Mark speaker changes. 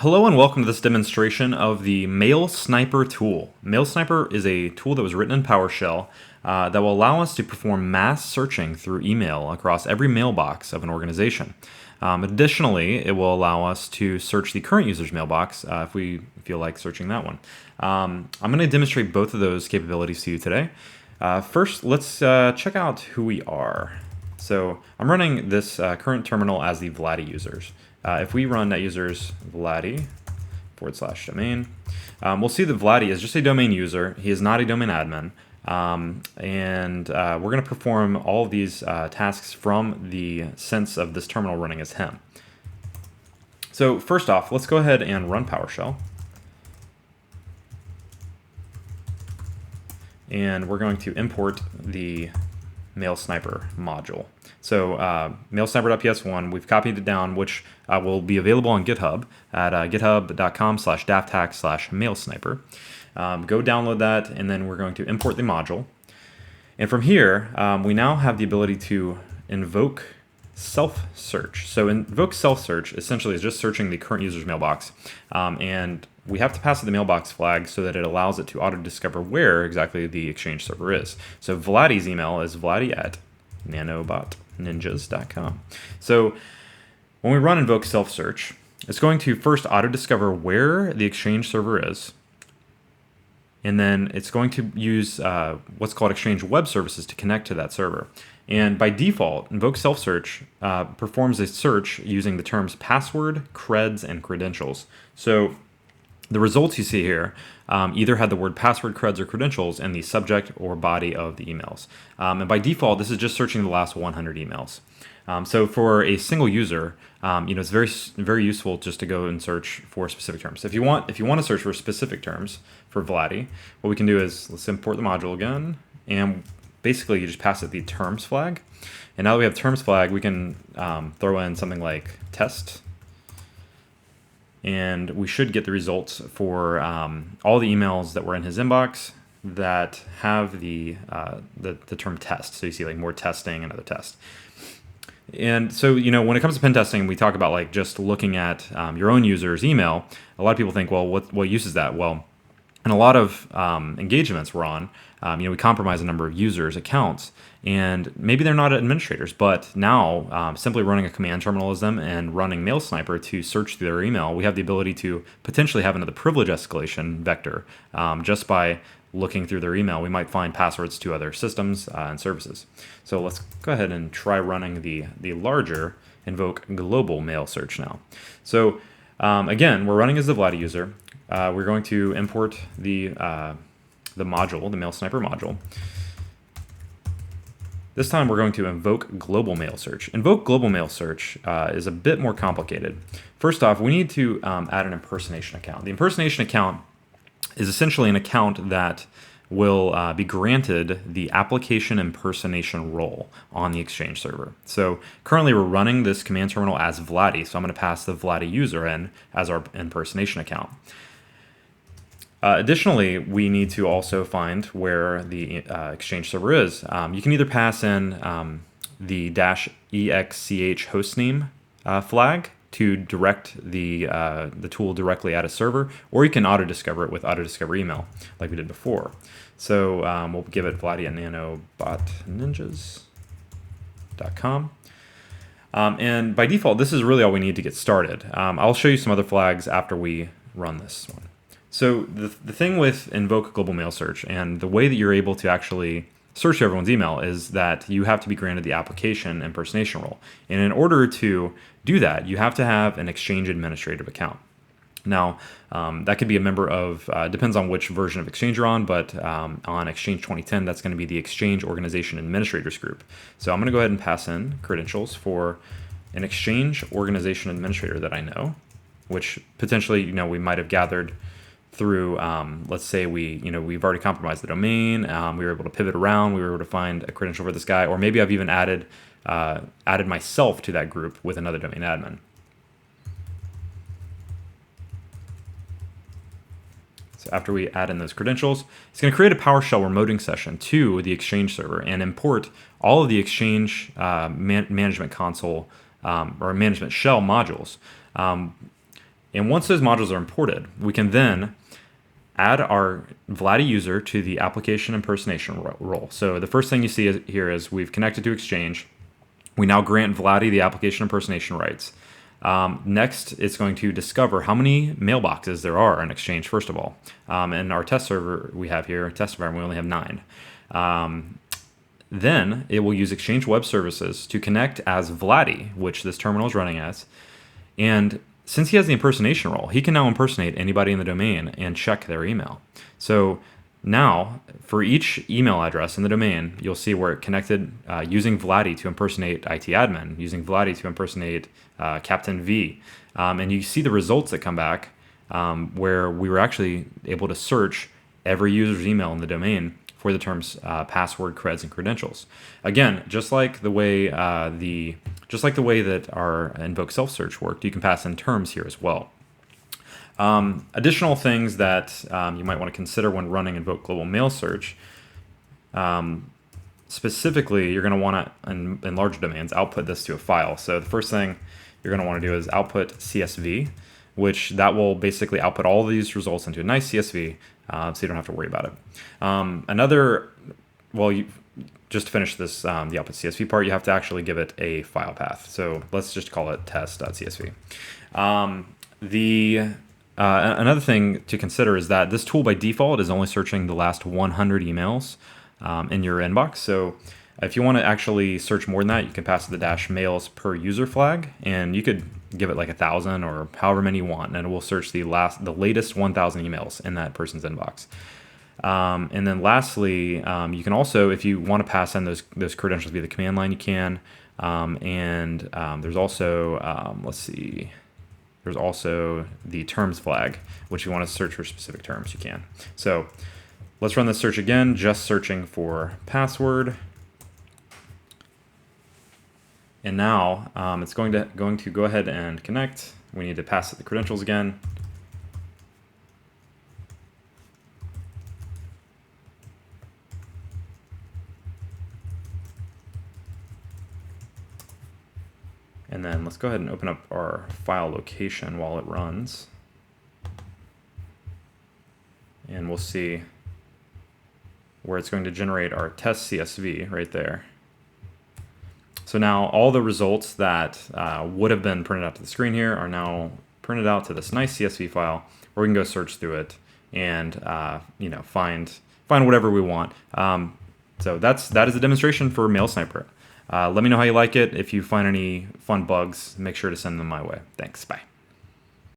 Speaker 1: Hello and welcome to this demonstration of the MailSniper tool. MailSniper is a tool that was written in PowerShell that will allow us to perform mass searching through email across every mailbox of an organization. Additionally, it will allow us to search the current user's mailbox if we feel like searching that one. I'm going to demonstrate both of those capabilities to you today. First, let's check out who we are. So I'm running this current terminal as the Vladdy users. If we run netusers Vladdy /domain, we'll see that Vladdy is just a domain user. He is not a domain admin. We're going to perform all of these tasks from the sense of this terminal running as him. So first off, let's go ahead and run PowerShell. And we're going to import the MailSniper module. So MailSniper.ps1, we've copied it down, which will be available on GitHub at github.com/dafthack/MailSniper. Go download that, and then we're going to import the module. And from here, we now have the ability to invoke self-search. So invoke self-search essentially is just searching the current user's mailbox. And we have to pass it the mailbox flag so that it allows it to auto-discover where exactly the Exchange server is. So Vladdy's email is vladdy@nanobotninjas.com. So when we run invoke self-search, it's going to first auto-discover where the Exchange server is, and then it's going to use what's called Exchange Web Services to connect to that server. And by default, invoke self-search performs a search using the terms password, creds, and credentials. So the results you see here either had the word password, creds, or credentials in the subject or body of the emails. And by default, this is just searching the last 100 emails. So for a single user, it's very useful just to go and search for specific terms. If you want to search for specific terms for Vladdy, what we can do is let's import the module again, and basically you just pass it the terms flag. And now that we have terms flag, we can throw in something like test. And we should get the results for all the emails that were in his inbox that have the term test. So you see like more testing, another test. And so, when it comes to pen testing, we talk about like just looking at your own user's email. A lot of people think, well, what use is that? Well, in a lot of engagements we're on, we compromise a number of users' accounts, and maybe they're not administrators, but now simply running a command terminal as them and running MailSniper to search through their email, we have the ability to potentially have another privilege escalation vector. Just by looking through their email, we might find passwords to other systems and services. So let's go ahead and try running the larger invoke global mail search now. So again, we're running as the Vladdy user. We're going to import the module, the MailSniper module. This time we're going to invoke global mail search. Invoke global mail search is a bit more complicated. First off, we need to add an impersonation account. The impersonation account is essentially an account that will be granted the application impersonation role on the Exchange server. So currently we're running this command terminal as Vladdy, so I'm going to pass the Vladdy user in as our impersonation account. Additionally, we need to also find where the Exchange server is. You can either pass in the -exch hostname flag to direct the tool directly at a server, or you can auto-discover it with auto-discover email, like we did before. So we'll give it vladdy@nanobotninjas.com. And by default, this is really all we need to get started. I'll show you some other flags after we run this one. So the thing with invoke global mail search and the way that you're able to actually search everyone's email is that you have to be granted the application impersonation role. And in order to do that, you have to have an Exchange administrative account. Now, that could be a member of, depends on which version of Exchange you're on, but on Exchange 2010, that's going to be the Exchange Organization Administrators group. So I'm going to go ahead and pass in credentials for an Exchange Organization Administrator that I know, which potentially, we might have gathered through, let's say we've already compromised the domain, we were able to pivot around, we were able to find a credential for this guy, or maybe I've even added myself to that group with another domain admin. So after we add in those credentials, it's going to create a PowerShell remoting session to the Exchange server and import all of the Exchange management console or management shell modules. And once those modules are imported, we can then add our Vladdy user to the application impersonation role. So the first thing you see here is we've connected to Exchange. We now grant Vladdy the application impersonation rights. Next, it's going to discover how many mailboxes there are in Exchange, first of all. In our test server we have here, test environment, we only have 9. Then it will use Exchange Web Services to connect as Vladdy, which this terminal is running as. And since he has the impersonation role, he can now impersonate anybody in the domain and check their email. So now, for each email address in the domain, you'll see where it connected using Vladdy to impersonate IT admin, using Vladdy to impersonate Captain V. And you see the results that come back where we were actually able to search every user's email in the domain for the terms password, creds, and credentials. Again, just like the way that our invoke self search worked, you can pass in terms here as well. Additional things that you might want to consider when running invoke global mail search. Specifically, you're going to want to, in large domains, output this to a file. So the first thing you're going to want to do is output CSV, which that will basically output all these results into a nice CSV, so you don't have to worry about it. Just to finish this, the output CSV part, you have to actually give it a file path. So let's just call it test.csv. Another thing to consider is that this tool by default is only searching the last 100 emails in your inbox. So if you want to actually search more than that, you can pass the -mails per user flag, and you could give it like 1,000 or however many you want, and it will search the latest 1,000 emails in that person's inbox. And then lastly, you can also, if you want to pass in those credentials via the command line, you can. There's also, there's also the terms flag, which you want to search for specific terms, you can. So let's run this search again, just searching for password. And now it's going to go ahead and connect. We need to pass it the credentials again. And then let's go ahead and open up our file location while it runs. And we'll see where it's going to generate our test CSV right there. So now all the results that would have been printed out to the screen here are now printed out to this nice CSV file, where we can go search through it and find whatever we want. So that is a demonstration for MailSniper. Let me know how you like it. If you find any fun bugs, make sure to send them my way. Thanks. Bye.